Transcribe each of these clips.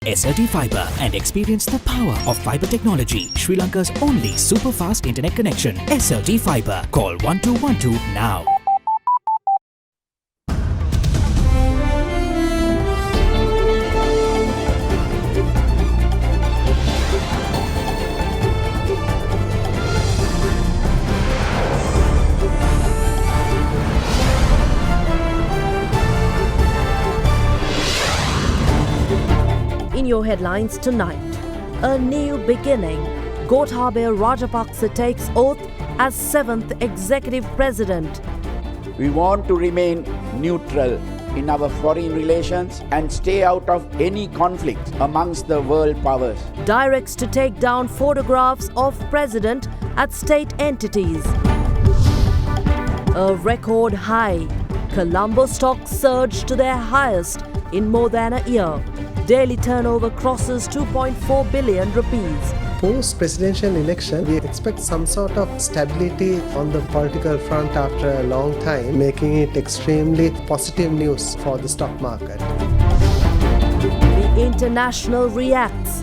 SLT Fibre and experience the power of fibre technology. Sri Lanka's only super fast internet connection. SLT Fibre. Call 1212 now. In your headlines tonight, a new beginning. Gotabaya Rajapaksa takes oath as 7th executive president. We want to remain neutral in our foreign relations and stay out of any conflicts amongst the world powers. Directs to take down photographs of president at state entities. A record high. Colombo stocks surged to their highest in more than a year. Daily turnover crosses 2.4 billion rupees. Post-presidential election, we expect some sort of stability on the political front after a long time, making it extremely positive news for the stock market. The international reacts.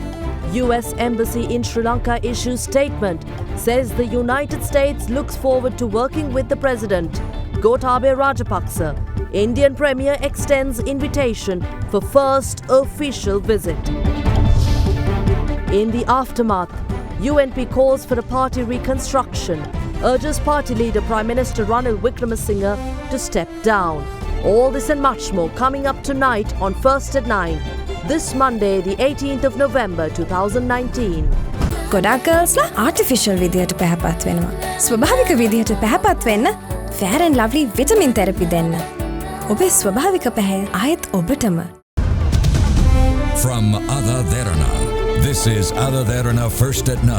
US Embassy in Sri Lanka issues statement, says the United States looks forward to working with the president. Gotabaya Rajapaksa. Indian Premier extends invitation for first official visit. In the aftermath, UNP calls for a party reconstruction, urges party leader Prime Minister Ranil Wickremesinghe to step down. All this and much more coming up tonight on First at 9, this Monday, the 18th of November 2019. ගොඩක් ගර්ල්ස්ලා artificial විදියට පැහැපත් වෙනවා. ස්වභාවික විදියට පැහැපත් වෙන්න Fair and Lovely vitamin therapy දෙන්න. ඔබේ ස්වභාවික පැහැය ආයෙත් ඔබටම. From AdaDerana, this is AdaDerana First at 9.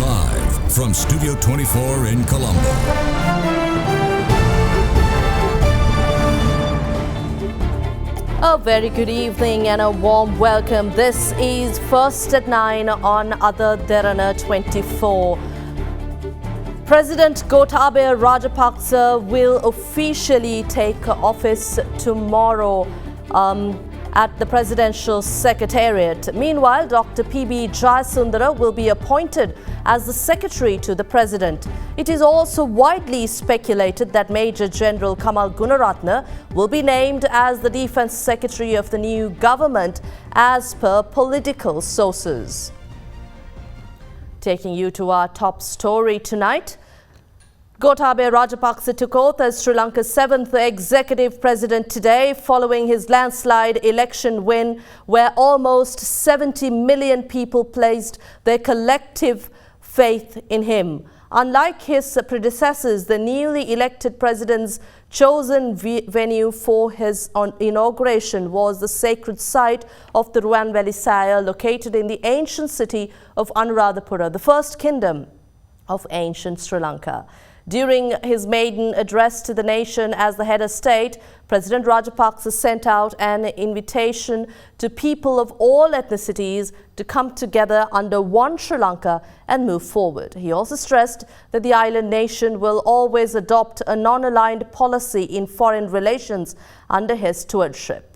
Live from Studio 24 in Colombo. A very good evening and a warm welcome. This is First at 9 on AdaDerana 24. President Gotabaya Rajapaksa will officially take office tomorrow at the Presidential Secretariat. Meanwhile, Dr. P.B. Jayasundara will be appointed as the Secretary to the President. It is also widely speculated that Major General Kamal Gunaratne will be named as the Defence Secretary of the new government as per political sources. Taking you to our top story tonight, Gotabaya Rajapaksa took oath as Sri Lanka's 7th executive president today following his landslide election win where almost 70 million people placed their collective faith in him. Unlike his predecessors, the newly elected president's chosen venue for his inauguration was the sacred site of the Ruwanvelisaya, located in the ancient city of Anuradhapura, the first kingdom of ancient Sri Lanka. During his maiden address to the nation as the head of state, President Rajapaksa sent out an invitation to people of all ethnicities to come together under one Sri Lanka and move forward. He also stressed that the island nation will always adopt a non-aligned policy in foreign relations under his stewardship.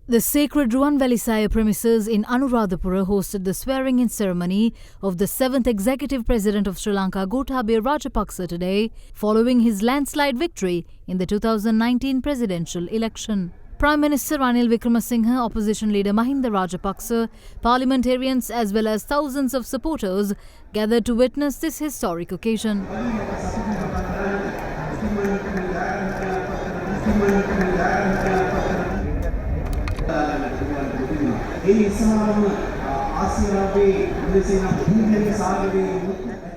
The sacred Ruwanvelisaya premises in Anuradhapura hosted the swearing-in ceremony of the 7th Executive President of Sri Lanka, Gotabaya Rajapaksa, today, following his landslide victory in the 2019 presidential election. Prime Minister Ranil Wickremesinghe, Opposition Leader Mahinda Rajapaksa, parliamentarians as well as thousands of supporters gathered to witness this historic occasion.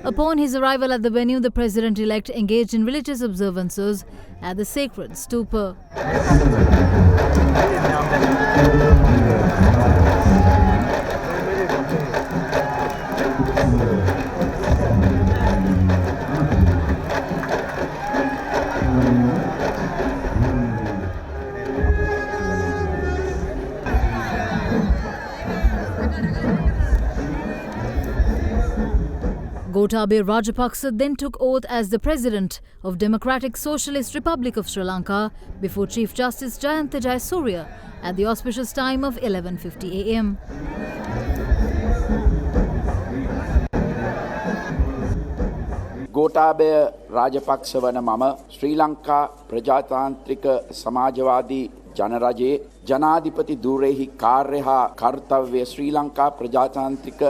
Upon his arrival at the venue, the president-elect engaged in religious observances at the sacred stupa. Gotabaya Rajapaksa then took oath as the President of Democratic Socialist Republic of Sri Lanka before Chief Justice Jayantha Jayasuriya at the auspicious time of 11:50 a.m. Gotabaya Rajapaksa වන මම ශ්‍රී ලංකා ප්‍රජාතාන්ත්‍රික සමාජවාදී ජනරජයේ ජනාධිපති ධූරයෙහි කාර්ය හා කර්තව්‍ය ශ්‍රී ලංකා ප්‍රජාතාන්ත්‍රික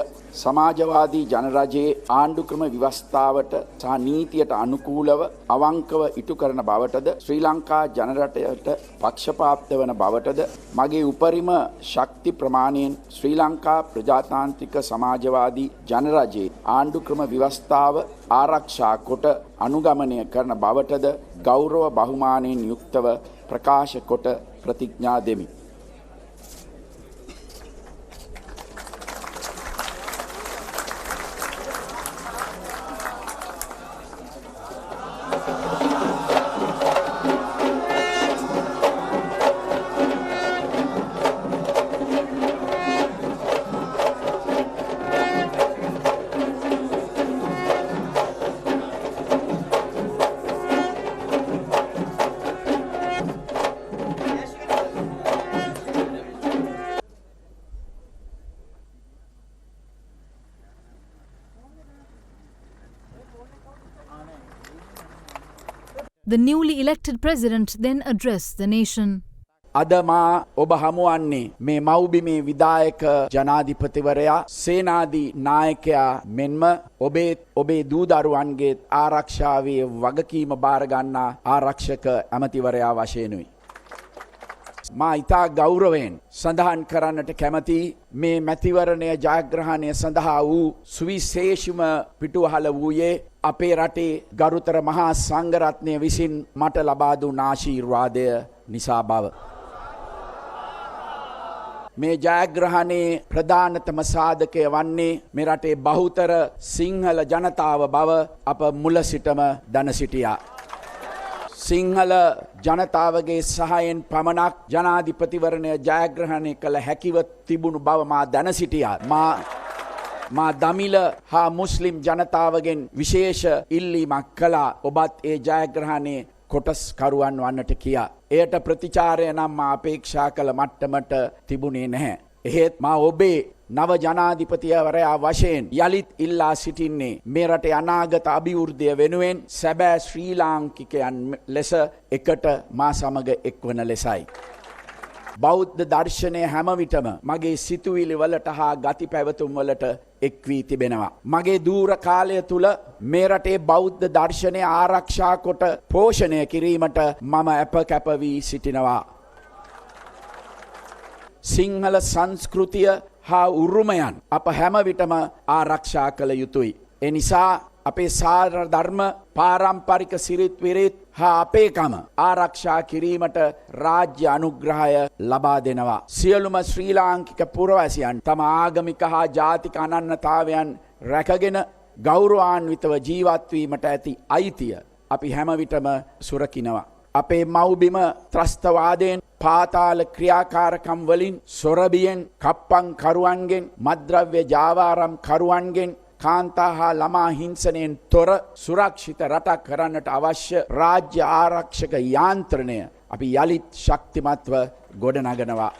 සමාජවාදී ජනරජයේ ආණ්ඩුක්‍රම ව්‍යවස්ථාවට සහ නීතියට අනුකූලව අවංකව ඉටු කරන බවටද ශ්‍රී ලංකා ජනරටයට පක්ෂපාත වන බවටද මගේ උපරිම ශක්ති ප්‍රමාණයෙන් ශ්‍රී ලංකා ප්‍රජාතාන්ත්‍රික සමාජවාදී ජනරජයේ ආණ්ඩුක්‍රම ව්‍යවස්ථාව ආරක්ෂා කොට අනුගමනය කරන බවටද ගෞරව බහුමානයෙන් යුක්තව ප්‍රකාශ කොට ප්‍රතිඥා දෙමි. The newly elected president then addressed the nation. අද මා ඔබ හමුවන්නේ මේ මව්බිමේ විධායක ජනාධිපතිවරයා සේනාදී නායකයා මෙන්ම ඔබේ දූ දරුවන්ගේ ආරක්ෂාවේ වගකීම බාර ගන්නා ආරක්ෂක ඇමතිවරයා වශයෙන්ුයි. මා ඉතා ගෞරවයෙන් සඳහන් කරන්නට කැමති මේ මැතිවරණය ජයග්‍රහණය සඳහා වූ සුවිශේෂිම පිටුවහල වූයේ අපේ රටේ ගරුතර මහා සංඝරත්නය විසින් මට ලබා දුන් ආශිර්වාදය නිසා බව. මේ ජයග්‍රහණයේ ප්‍රධානතම සාධකය වන්නේ මේ රටේ බහුතර සිංහල ජනතාව බව අප මුල සිටම දැන සිටියා. සිංහල ජනතාවගේ සහයෙන් පමණක් ජනාධිපතිවරණය ජයග්‍රහණය කළ හැකිව තිබුණු බව මා දැන සිටියා. මා දමිල හා මුස්ලිම් ජනතාවගෙන් විශේෂ ඉල්ලීමක් කළා ඔබත් ඒ ජයග්‍රහණයේ කොටස්කරුවන් වන්නට කියා. එයට ප්‍රතිචාරය නම් මා අපේක්ෂා කළ මට්ටමට තිබුණේ නැහැ. එහෙත් මා ඔබේ නව ජනාධිපතිවරයා වශයෙන් යලිත් ඉල්ලා සිටින්නේ මේ රටේ අනාගත අභිවෘද්ධිය වෙනුවෙන් සැබෑ ශ්‍රී ලාංකිකයන් ලෙස එකට මා සමග එක්වන ලෙසයි. බෞද්ධ දර්ශනය හැම විටම මගේ සිතුවිලි වලට හා ගති පැවතුම් වලට එක් වී තිබෙනවා. මගේ දූර කාලය තුල මේ රටේ බෞද්ධ දර්ශනය ආරක්ෂා කොට පෝෂණය කිරීමට මම අප කැප වී සිටිනවා. සිංහල සංස්කෘතිය හා උරුමයන් අප හැම විටම ආරක්ෂා කළ යුතුයි. ඒ නිසා අපේ සාර ධර්ම පාරම්පරික සිරිත් විරිත් හා අපේකම ආරක්ෂා කිරීමට රාජ්‍ය අනුග්‍රහය ලබා දෙනවා. සියලුම ශ්‍රී ලාංකික පුරවැසියන් තම ආගමික හා ජාතික අනන්‍යතාවයන් රැකගෙන ගෞරවාන්විතව ජීවත් වීමට ඇති අයිතිය අපි හැම විටම සුරකිනවා. අපේ මව්බිම ත්‍රස්තවාදයෙන් පාතාල ක්‍රියාකාරකම් වලින් සොරබියෙන් කප්පන් කරුවන්ගෙන් මද්ද්‍රව්‍ය ජාවාරම් කරුවන්ගෙන් කාන්තා හා ළමා හිංසනයෙන් තොර සුරක්ෂිත රටක් කරන්නට අවශ්‍ය රාජ්‍ය ආරක්ෂක යාන්ත්‍රණය අපි යලිත් ශක්තිමත්ව ගොඩනගනවා.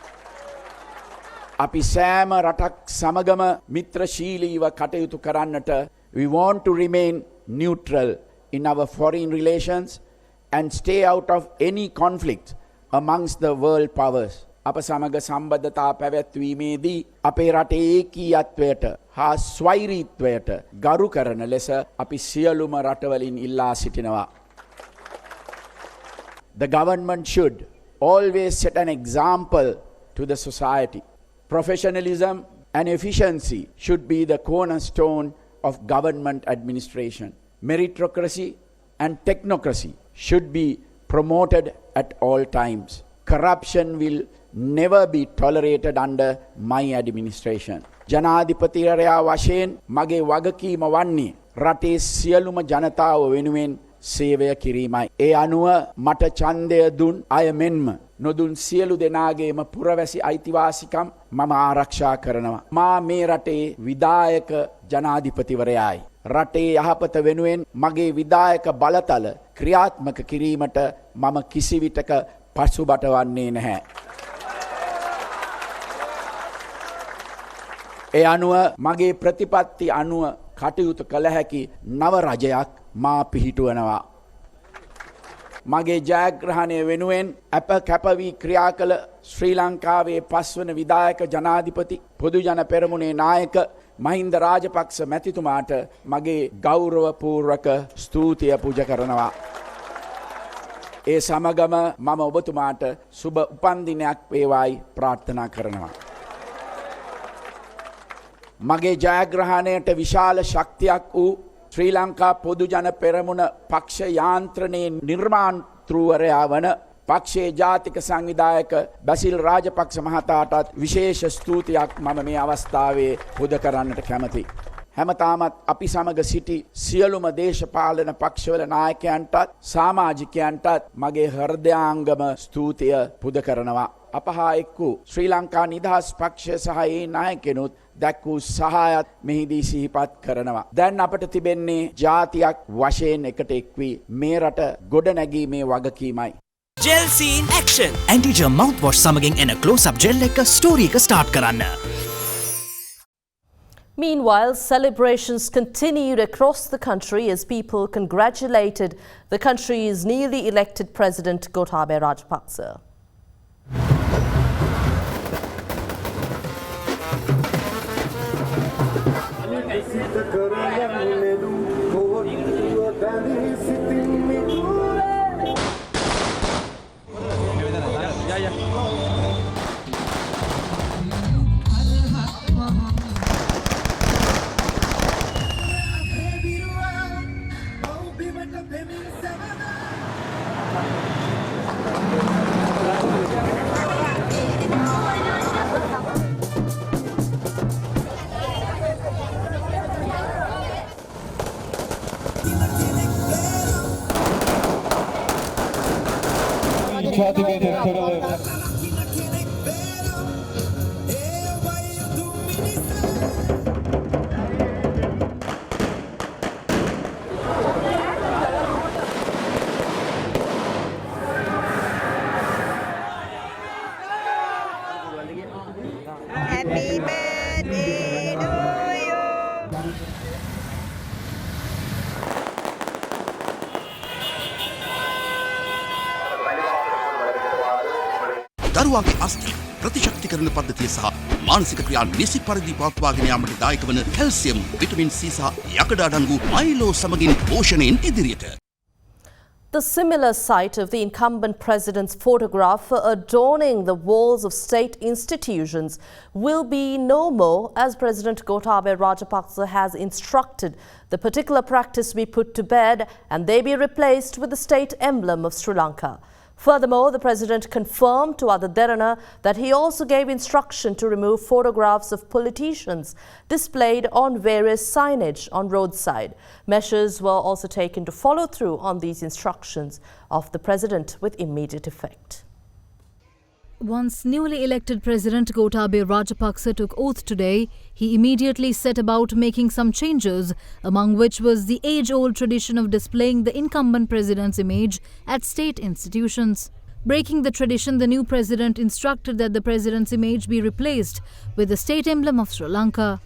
අපි සෑම රටක් සමගම මිත්‍රශීලීව කටයුතු කරන්නට we want to remain neutral in our foreign relations and stay out of any conflict amongst the world powers. අප සමග සම්බන්ධතා පැවැත්වීමේදී අපේ රටේ ඒකීයත්වයට හා ස්වෛරීත්වයට ගරු කරන ලෙස අපි සියලුම රටවලින් ඉල්ලා සිටිනවා. The government should always set an example to the society. Professionalism and efficiency should be the cornerstone of government administration. Meritocracy and technocracy should be promoted at all times. Corruption will never be tolerated under my administration. ජනාධිපතිවරයා වශයෙන් මගේ වගකීම වන්නේ රටේ සියලුම ජනතාව වෙනුවෙන් සේවය කිරීමයි. ඒ අනුව මට ඡන්දය දුන් අය මෙන්ම නොදුන් සියලු දෙනාගේම පුරවැසි අයිතිවාසිකම් මම ආරක්ෂා කරනවා. මා මේ රටේ විධායක ජනාධිපතිවරයායි. රටේ යහපත වෙනුවෙන් මගේ විධායක බලතල ක්‍රියාත්මක කිරීමට මම කිසිවිටක පසුබට වන්නේ නැහැ. ඒ අනුව මගේ ප්‍රතිපත්ති අනුව කටයුතු කළ හැකි නව රජයක් මා පිහිටුවනවා. මගේ ජයග්‍රහණය වෙනුවෙන් අප කැපවී ක්‍රියා කළ ශ්‍රී ලංකාවේ පස්වන විධායක ජනාධිපති පොදුජන පෙරමුණේ නායක මහින්ද රාජපක්ෂ මැතිතුමාට මගේ ගෞරවපූර්වක ස්තුතිය පූජ කරනවා. ඒ සමගම මම ඔබතුමාට සුබ උපන්දිනයක් වේවායි ප්‍රාර්ථනා කරනවා. මගේ ජයග්‍රහණයට විශාල ශක්තියක් වූ ශ්‍රී ලංකා පොදුජන පෙරමුණ පක්ෂ යාන්ත්‍රණයේ නිර්මාතෘවරයා වන පක්ෂයේ ජාතික සංවිධායක බැසිල් රාජපක්ෂ මහතාටත් විශේෂ ස්තුතියක් මම මේ අවස්ථාවේ පුද කරන්නට කැමැති. හැමතාමත් අපි සමග සිටි සියලුම දේශපාලන පක්ෂවල නායකයන්ටත් සමාජිකයන්ටත් මගේ හෘදයාංගම ස්තුතිය පුද කරනවා. අප හා එක් වූ ශ්‍රී ලංකා නිදහස් පක්ෂය සහ ඒ නායකයනුත් දැක් වූ සහායත් මෙහිදී සිහිපත් කරනවා. දැන් අපට තිබෙන්නේ ජාතියක් වශයෙන් එකට එක් වී මේ රට ගොඩනැගීමේ වගකීමයි. Gel scene action. Anti-germ mouthwash සමගින් එන close-up gel එක ස්ටෝරි එක ස්ටාර්ට් කරන්න. Meanwhile, celebrations continued across the country as people congratulated the country's newly elected President Gotabaya Rajapaksa. Happy birthday to you. දරුවාගේ අස්ථි ප්‍රතිශක්තිකරණ පද්ධතිය සහ මානසික ක්‍රියා නිසි පරිදි පවත්වාගෙන යාමට දායක වන කැල්සියම්, විටමින් C සහ යකඩ අඩංගු මයිලෝ සමගින් පෝෂණයෙන් ඉදිරියට. The similar sight of the incumbent president's photograph adorning the walls of state institutions will be no more, as President Gotabaya Rajapaksa has instructed the particular practice be put to bed and they be replaced with the state emblem of Sri Lanka. Furthermore, the president confirmed to AdaDerana that he also gave instruction to remove photographs of politicians displayed on various signage on roadside. Measures were also taken to follow through on these instructions of the president with immediate effect. Once newly elected President Gotabaya Rajapaksa took oath today, he immediately set about making some changes, among which was the age-old tradition of displaying the incumbent president's image at state institutions. Breaking the tradition, the new president instructed that the president's image be replaced with the state emblem of Sri Lanka.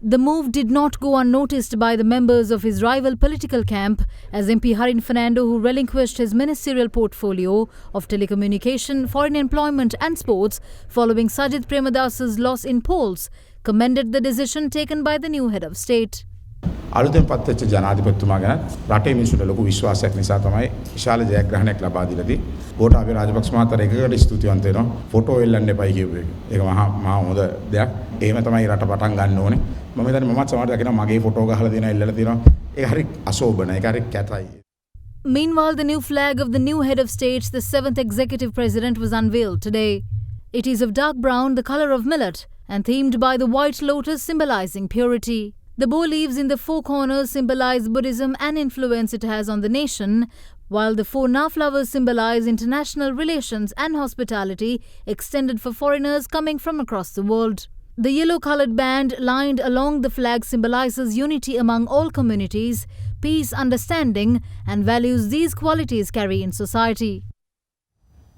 The move did not go unnoticed by the members of his rival political camp, as MP Harin Fernando, who relinquished his ministerial portfolio of telecommunication, foreign employment and sports following Sajid Premadas's loss in polls, commended the decision taken by the new head of state. අලුතෙන් පත්වෙච්ච ජනාධිපතිතුමා ගැන රටේ මිනිස්සුන්ට ලොකු විශ්වාසයක් නිසා තමයි විශාල ජයග්‍රහණයක් ලබා දීලාදී ගෝඨාභය රාජපක්ෂ මහතාට එකකට ස්තුතිවන්ත වෙනවා ෆොටෝ එල්ලන්න එපයි කියුව එක. ඒක මහා හොඳ දෙයක්. එහෙම තමයි රට පටන් ගන්න ඕනේ. මම හිතන්නේ මමත් සමහරවිට දකිනවා මගේ ෆොටෝ ගහලා දෙනවා එල්ලලා තියෙනවා. ඒක හරි අශෝභන. ඒක හරි කැතයි. Meanwhile, the new flag of the new head of state, the 7th executive president, was unveiled today. It is of dark brown, the color of millet, and themed by the white lotus symbolizing purity. The bow leaves in the four corners symbolize Buddhism and influence it has on the nation, while the four Na flowers symbolize international relations and hospitality extended for foreigners coming from across the world. The yellow-coloured band lined along the flag symbolizes unity among all communities, peace, understanding, and values these qualities carry in society.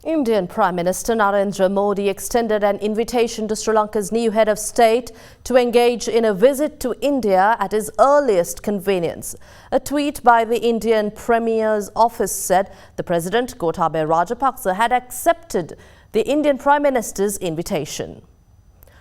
Indian Prime Minister Narendra Modi extended an invitation to Sri Lanka's new head of state to engage in a visit to India at his earliest convenience. A tweet by the Indian Premier's office said the President, Gotabaya Rajapaksa, had accepted the Indian Prime Minister's invitation.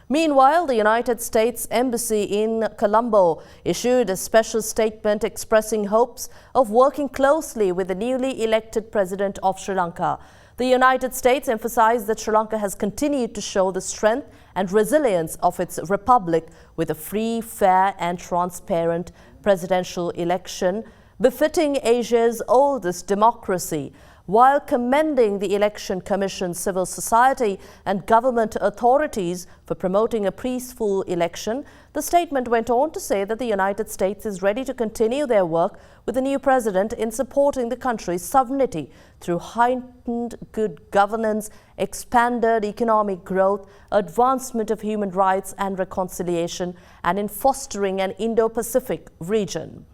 Meanwhile, the United States Embassy in Colombo issued a special statement expressing hopes of working closely with the newly elected President of Sri Lanka. The United States emphasized that Sri Lanka has continued to show the strength and resilience of its republic with a free, fair and transparent presidential election befitting Asia's oldest democracy. While commending the Election Commission, civil society and government authorities for promoting a peaceful election, the statement went on to say that the United States is ready to continue their work with the new president in supporting the country's sovereignty through heightened good governance, expanded economic growth, advancement of human rights and reconciliation, and in fostering an Indo-Pacific region.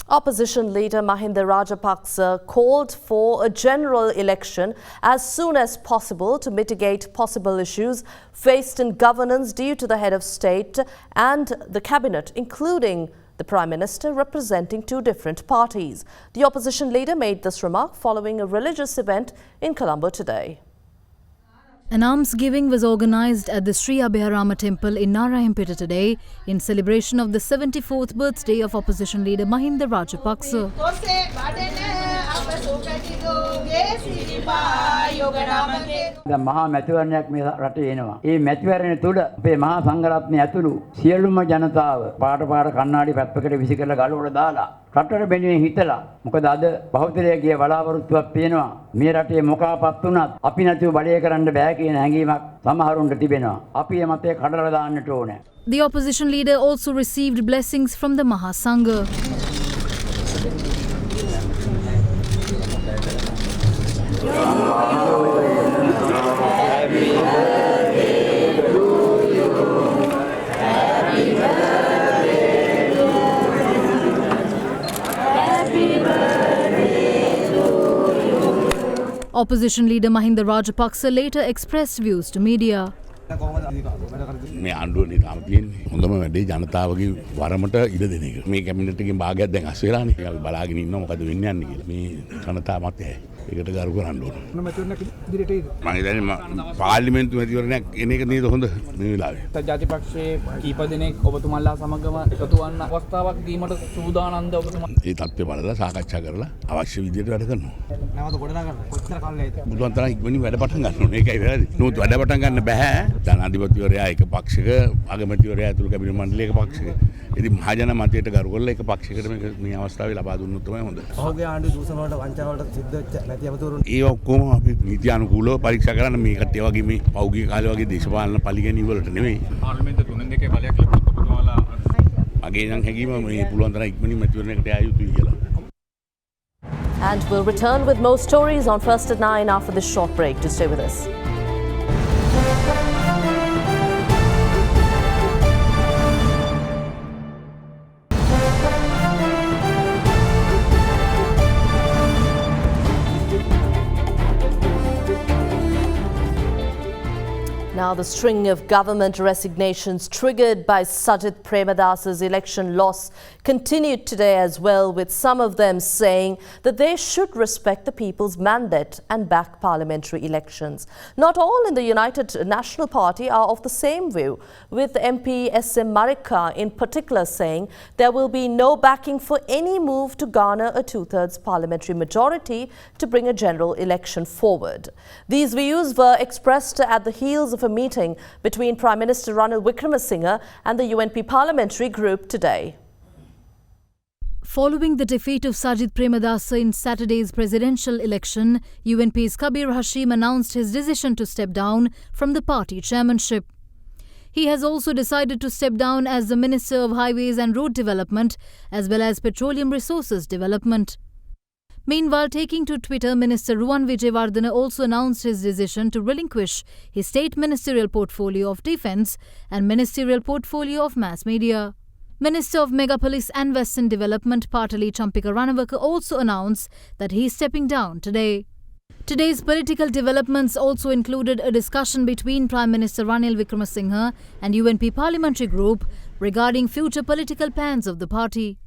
Opposition leader Mahinda Rajapaksa called for a general election as soon as possible to mitigate possible issues faced in governance due to the head of state and the cabinet, including the Prime Minister representing two different parties. The opposition leader made this remark following a religious event in Colombo today. An almsgiving was organised at the Sri Abhiharama temple in Narayanpeta today in celebration of the 74th birthday of opposition leader Mahinda Rajapaksa. දැන් මහා මැතිවරණයක් මේ රටේ එනවා. ඒ මැතිවරණය තුළ අපේ මහා සංඝරත්නය ඇතුළු සියලුම ජනතාව පාට පාට කණ්ණාඩි පැත්තකට විසි කරලා ගලවලා දාලා රටට වෙනුවෙන් හිතලා මොකද අද බහුතරයේ බලාපොරොත්තුවක් තියෙනවා. මේ රටේ මොකාපත් වුණත් අපි නැතුව බලය කරන්න බෑ කියන හැඟීමක් සමහරුන්ට තිබෙනවා. අපි මේ මතය කඩලා දාන්නට ඕනේ. The opposition leader also received blessings from the Mahasangha. Opposition leader Mahinda Rajapaksa later expressed views to media. මේ ආණ්ඩුවේ තාම තියෙන්නේ හොඳම වැඩේ ජනතාවගේ වරමට ඉඩ දෙන එක. මේ කැබිනට් එකෙන් භාගයක් දැන් අස් වෙලානේ. අපි බලාගෙන ඉන්නවා මොකද වෙන්නේ යන්නේ කියලා. මේ ජනතා මතයයි. ඒකට ගරු කරන්න ඕන. මම හිතන්නේ පාර්ලිමේන්තු මැතිවරණයක් එන එක නේද හොඳ මේ වෙලාවේ. ජාතිපක්ෂයේ කීප දෙනෙක් ඔබතුමන්ලා සමගම එකතු වන්න අවස්ථාවක් දීමට සූදානම්ද ඔබතුමා? ඒ තත්ත්වය බලලා සාකච්ඡා කරලා අවශ්‍ය විදිහට වැඩ කරනවා. නැවත ගොඩනගා ගන්න. කොච්චර කාලෙයිද? බුදුන් තරම් ඉක්මනින් වැඩ පටන් ගන්න ඕනේ. ඒකයි වැරදි. නමුත් වැඩ පටන් ගන්න බෑ. ජනාධිපතිවරයා එක පක්ෂයක, අගමැතිවරයා ඇතුළු කැබිනට් මණ්ඩලයක පක්ෂයක. ඉතින් මහජන මතයට ගරු කරලා එක පක්ෂයකට මේ අවස්ථාවේ ලබා දුන්නොත් තමයි හොඳ. ඔහුගේ ආණ්ඩුව දූෂණ වලට වංචා වලට සිද්ධ වෙච්ච නැති අමතුරුන් ඒ ඔක්කොම අපි නීති අනුකූලව පරීක්ෂා කරන්න. මේ කට්ටිය වගේ මේ පෞද්ගලික කාලේ වගේ දේශපාලන පරිගැනීම් වලට නෙමෙයි. පාර්ලිමේන්තු 3-2 බලයක් ලැබුණොත් ඔබතුමාලා මගේ නම් හැඟීම මේ පුළුවන් තරම් ඉක්මනින් මැතිවරණයකට යා යුතුයි කියලා. And we'll return with more stories on First at 9 after this short break. To stay with us. Now, the string of government resignations triggered by Sajid Premadasa's election loss continued today as well, with some of them saying that they should respect the people's mandate and back parliamentary elections. Not all in the United National Party are of the same view, with MP S.M. Marika in particular saying there will be no backing for any move to garner a two-thirds parliamentary majority to bring a general election forward. These views were expressed at the heels of a meeting between Prime Minister Ranil Wickremesinghe and the UNP parliamentary group today. Following the defeat of Sajid Premadasa in Saturday's presidential election, UNP's Kabir Hashim announced his decision to step down from the party chairmanship. He has also decided to step down as the Minister of Highways and Road Development as well as Petroleum Resources Development. Meanwhile, taking to Twitter, Minister Ruwan Wijewardena also announced his decision to relinquish his state ministerial portfolio of defence and ministerial portfolio of mass media. Minister of Megapolis and Western Development Patali Champika Ranawaka also announced that he is stepping down today. Today's political developments also included a discussion between Prime Minister Ranil Wickremesinghe and UNP parliamentary group regarding future political plans of the party.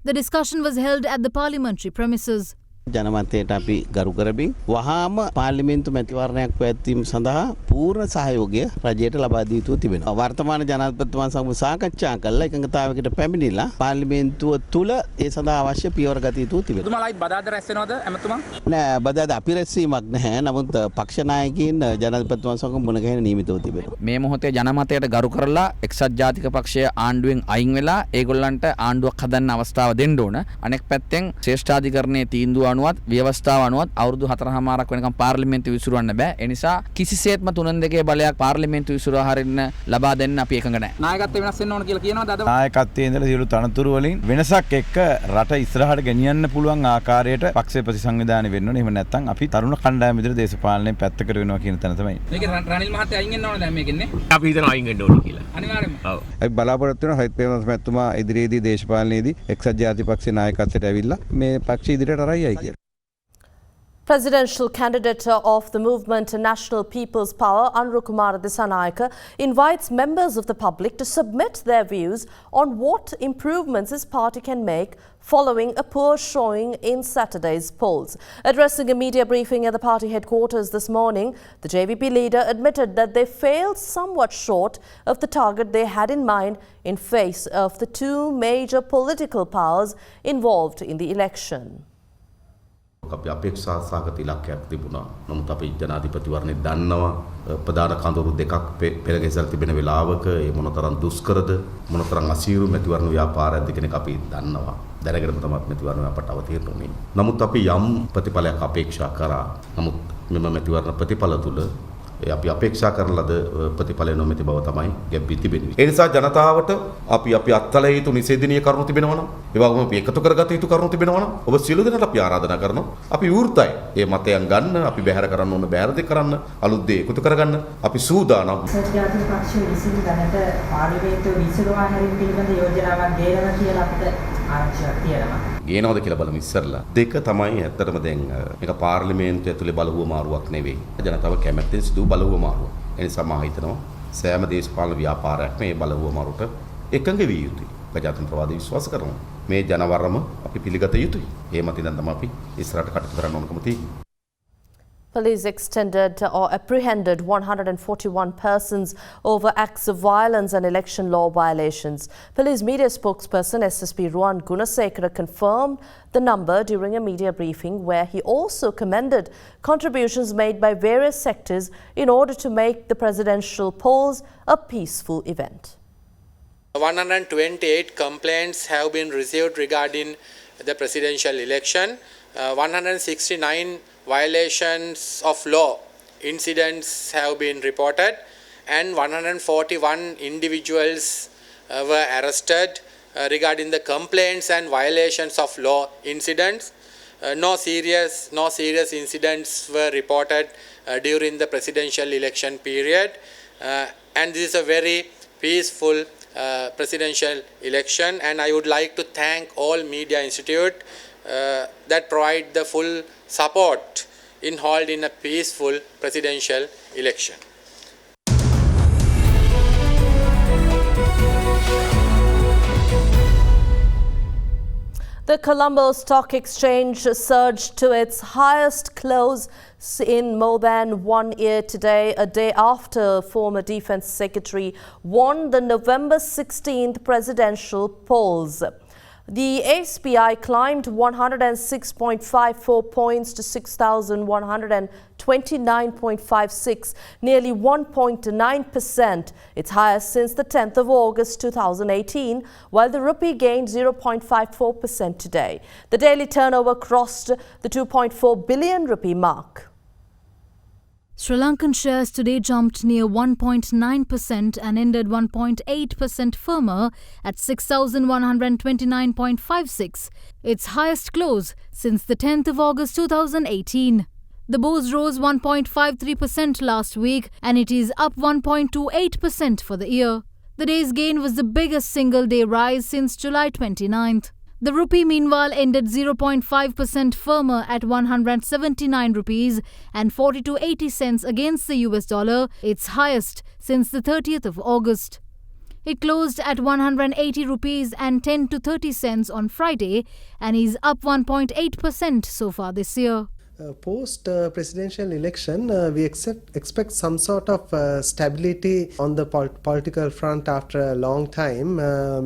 The discussion was held at the parliamentary premises. ජනමතයට අපි ගරු කරමින් වහාම පාර්ලිමේන්තු මැතිවරණයක් පැවැත්වීම සඳහා පූර්ණ සහයෝගය රජයට ලබා දී යුතු තිබෙනවා. වර්තමාන ජනාධිපතිතුමන් සමග සාකච්ඡා කරලා එකඟතාවයකට පැමිණිලා පාර්ලිමේන්තුව තුල ඒ සඳහා අවශ්‍ය පියවර ගත යුතු තිබෙනවා. තුමාලයි බදාද රැස් වෙනවද ඇමතුමා? නෑ බදාද අපි රැස්වීමක් නැහැ. නමුත් පක්ෂ නායකයින් ජනාධිපතිතුමන් සමග මුණ ගැහෙන නියමිතව තිබෙනවා. මේ මොහොතේ ජනමතයට ගරු කරලා එක්සත් ජාතික පක්ෂය ආණ්ඩුවෙන් අයින් වෙලා ඒගොල්ලන්ට ආණ්ඩුවක් හදන්න අවස්ථාව දෙන්න ඕන. අනෙක් පැත්තෙන් ශ්‍රේෂ්ඨාධිකරණයේ තීන්දුව අනුවත් ව්‍යවස්ථාව අනුවත් අවුරුදු 4මාරක් වෙනකම් පාර්ලිමේන්තු විසිරවන්න බෑ. ඒ නිසා කිසිසේත්ම 3/2 බලයක් පාර්ලිමේන්තු විසිරව හරින්න ලබා දෙන්න අපි එකඟ නැහැ. නායකත්වය වෙනස් වෙන්න ඕන කියලා කියනවාද අද? නායකත්වයේ ඉඳලා සියලු තනතුරු වලින් වෙනසක් එක්ක රට ඉස්සරහට ගෙනියන්න පුළුවන් ආකාරයට පක්ෂ ප්‍රතිසංවිධානය වෙන්න ඕනේ. එහෙම නැත්නම් අපි තරුණ කණ්ඩායම විදිහට දේශපාලනයෙන් පැත්තකට වෙනවා කියන තැන තමයි. මේක රනිල් මහත්තයා අයින් වෙන්න ඕනද දැන් මේකෙන්නේ? අපි හිතනවා අයින් වෙන්න ඕනේ කියලා. අනිවාර්යයෙන්ම. ඔව්. අපි බලාපොරොත්තු වෙනවා සයිත් ප්‍රේමදාස මහත්මයා ඉදිරියේදී දේශපාලනයේදී එක්සත් ජාතික පක්ෂේ නායකත්වයට ඇවිල්ලා මේ පක්ෂ ඉදිරියට අරයියි කියලා. Presidential candidate of the movement National People's Power, Anru Kumar Disanayake, invites members of the public to submit their views on what improvements his party can make following a poor showing in Saturday's polls. Addressing a media briefing at the party headquarters this morning, the JVP leader admitted that they failed somewhat short of the target they had in mind in face of the two major political powers involved in the election. අපි අපේක්ෂා සාගත ඉලක්කයක් තිබුණා. නමුත් අපි ජනාධිපතිවරණේ දන්නවා ප්‍රධාන කඳවුරු දෙකක් පෙරගැසලා තිබෙන වෙලාවක ඒ මොනතරම් දුෂ්කරද මොනතරම් අසීරු මැතිවරණ ව්‍යාපාරයක්ද කියන එක අපි දන්නවා. දැනගෙනම තමයි මැතිවරණ ව්‍යාපාරට අවතීර්ණ වුණේ. නමුත් අපි යම් ප්‍රතිඵලයක් අපේක්ෂා කරා. නමුත් මෙම මැතිවරණ ප්‍රතිඵල තුල අපි අපේක්ෂා කරන ලද ප්‍රතිඵල නොමැති බව තමයි ගැබ්වී තිබෙන්නේ. ඒ නිසා ජනතාවට අපි අත්හළ යුතු නිෂේධනීය කරුණු තිබෙනවා නම් ඒ වගේම අපි එකතු කරගත යුතු කරුණු තිබෙනවා නම් ඔබ සියලු දෙනාට අපි ආරාධනා කරනවා. අපි විවෘතයි. මේ මතයන් ගන්න, අපි බැහැර කරන්න ඕන බැහැර දෙක කරන්න, අලුත් දේ එකතු කරගන්න අපි සූදානම්. සත්‍යාත්මක පක්ෂ විසින් දැනට පාර්ලිමේන්තුව විසිරුවා හැරීම පිළිබඳ යෝජනාවක් ගේනවා කියලා අපිට ආරක්ෂාවක් තියෙනවා. ගේනවද කියලා බලමු ඉස්සරලා. දෙක තමයි ඇත්තටම දැන් මේක පාර්ලිමේන්තුව ඇතුලේ බලහුව මාරුවක් නෙවෙයි. ජනතාව කැමැත්තෙන් සිදු බලහුව මාරුවක්. ඒ නිසා මම හිතනවා සෑම දේශපාලන ව්‍යාපාරයක්ම මේ බලහුව මාරුවට එකඟ විය යුතුයි. ප්‍රජාතන්ත්‍රවාදී විශ්වාස කරනවා. මේ ජනවරම අපි පිළිගත යුතුයි. ඒ මතින් තමයි අපි ඉස්සරහට කටයුතු කරන්න ඕනකම තියෙන්නේ. Police extended or apprehended 141 persons over acts of violence and election law violations. Police media spokesperson SSP Ruwan Gunasekara confirmed the number during a media briefing, where he also commended contributions made by various sectors in order to make the presidential polls a peaceful event. 128 complaints have been received regarding the presidential election. 169 violations of law incidents have been reported, and 141 individuals were arrested regarding the complaints and violations of law incidents. No serious incidents were reported during the presidential election period, and this is a very peaceful presidential election, and I would like to thank all media institute that provide the full support in holding a peaceful presidential election. The Colombo Stock Exchange surged to its highest close in more than 1 year today, a day after former Defence Secretary won the November 16th presidential polls. The SPI climbed 106.54 points to 6,129.56, nearly 1.9%, its highest since the 10th of August 2018, while the rupee gained 0.54% today. The daily turnover crossed the 2.4 billion rupee mark. Sri Lankan shares today jumped near 1.9% and ended 1.8% firmer at 6,129.56, its highest close since the 10th of August 2018. The Bourse rose 1.53% last week and it is up 1.28% for the year. The day's gain was the biggest single-day rise since July 29th. The rupee meanwhile ended 0.5% firmer at 179 rupees and 42.80 cents against the US dollar, its highest since the 30th of August. It closed at 180 rupees and 10 to 30 cents on Friday and is up 1.8% so far this year. Post-presidential election, we expect some sort of stability on the political front after a long time,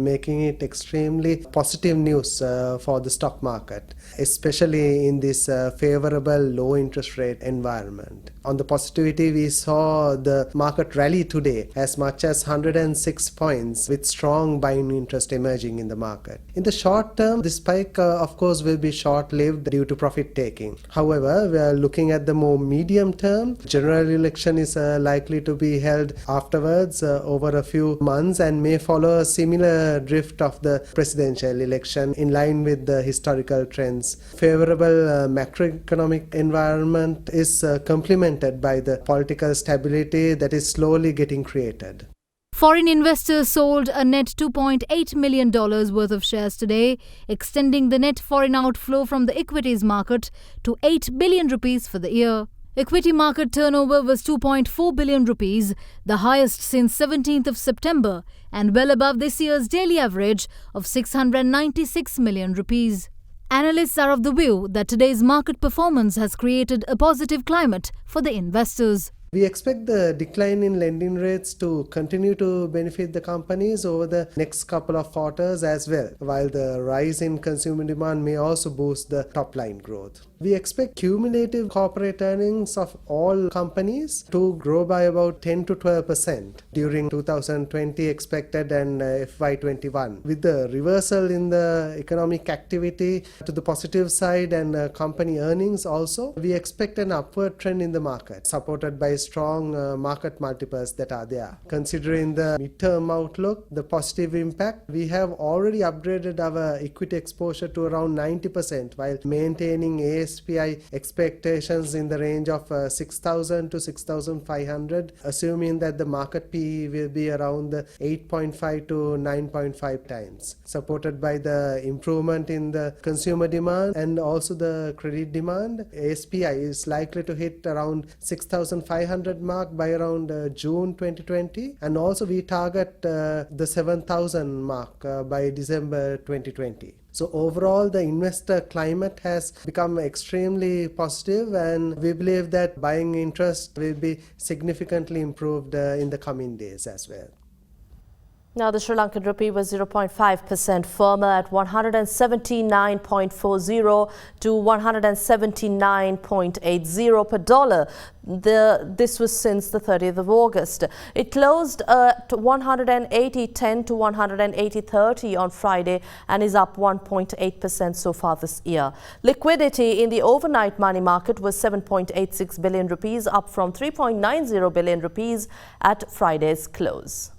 making it extremely positive news for the stock market, especially in this favorable low interest rate environment. On the positivity, we saw the market rally today as much as 106 points with strong buying interest emerging in the market. In the short term, this spike of course will be short-lived due to profit taking. However, we are looking at the more medium term. General election is likely to be held afterwards over a few months and may follow a similar drift of the presidential election in line with the historical trends. Favorable macroeconomic environment is complemented by the political stability that is slowly getting created. Foreign investors sold a net $2.8 million worth of shares today, extending the net foreign outflow from the equities market to 8 billion rupees for the year. Equity market turnover was 2.4 billion rupees, the highest since 17th of September and well above this year's daily average of 696 million rupees. Analysts are of the view that today's market performance has created a positive climate for the investors. We expect the decline in lending rates to continue to benefit the companies over the next couple of quarters as well, while the rise in consumer demand may also boost the top line growth. We expect cumulative corporate earnings of all companies to grow by about 10 to 12% during 2020 expected and FY21. With the reversal in the economic activity to the positive side and company earnings also, we expect an upward trend in the market, supported by strong market multiples that are there. Considering the midterm outlook, the positive impact, we have already upgraded our equity exposure to around 90% while maintaining ASPI expectations in the range of 6,000 to 6,500, assuming that the market PE will be around the 8.5 to 9.5 times, supported by the improvement in the consumer demand and also the credit demand. ASPI is likely to hit around 6,500 mark by around June 2020, and also we target the 7,000 mark by December 2020. So overall, the investor climate has become extremely positive and we believe that buying interest will be significantly improved in the coming days as well. Now, the Sri Lankan rupee was 0.5% firmer at 179.40 to 179.80 per dollar. This was since the 30th of August. It closed at 180.10 to 180.30 on Friday and is up 1.8% so far this year. Liquidity in the overnight money market was 7.86 billion rupees, up from 3.90 billion rupees at Friday's close.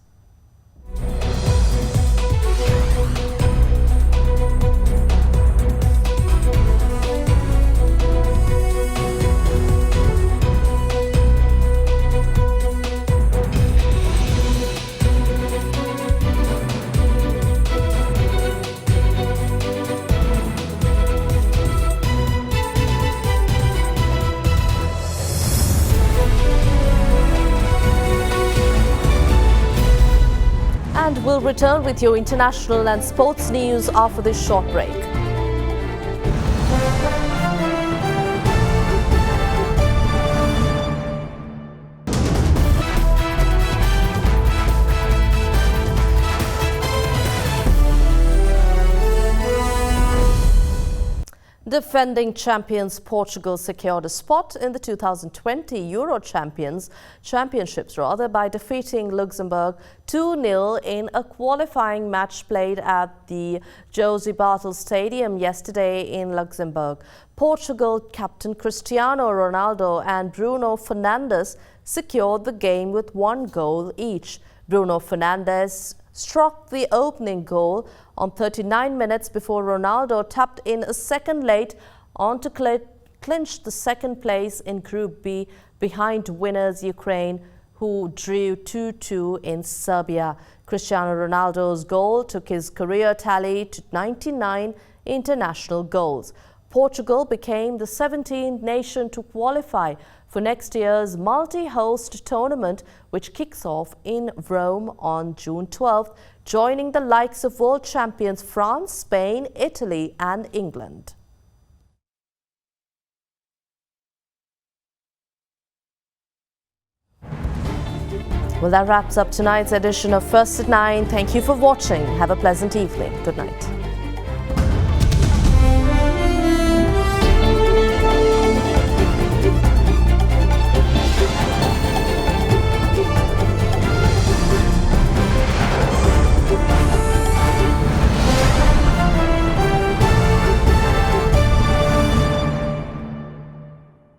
And we'll return with your international and sports news after this short break. Defending champions Portugal secured a spot in the 2020 Euro Championships by defeating Luxembourg 2-0 in a qualifying match played at the José Bartel Stadium yesterday in Luxembourg. Portugal captain Cristiano Ronaldo and Bruno Fernandes secured the game with 1 goal each. Bruno Fernandes struck the opening goal on 39 minutes before Ronaldo tapped in a second late on to clinch the second place in Group B behind winners Ukraine, who drew 2-2 in Serbia. Cristiano Ronaldo's goal took his career tally to 99 international goals. Portugal became the 17th nation to qualify for next year's multi-host tournament, which kicks off in Rome on June 12th, joining the likes of world champions France, Spain, Italy and England. Well, that wraps up tonight's edition of First at 9. Thank you for watching. Have a pleasant evening. Good night.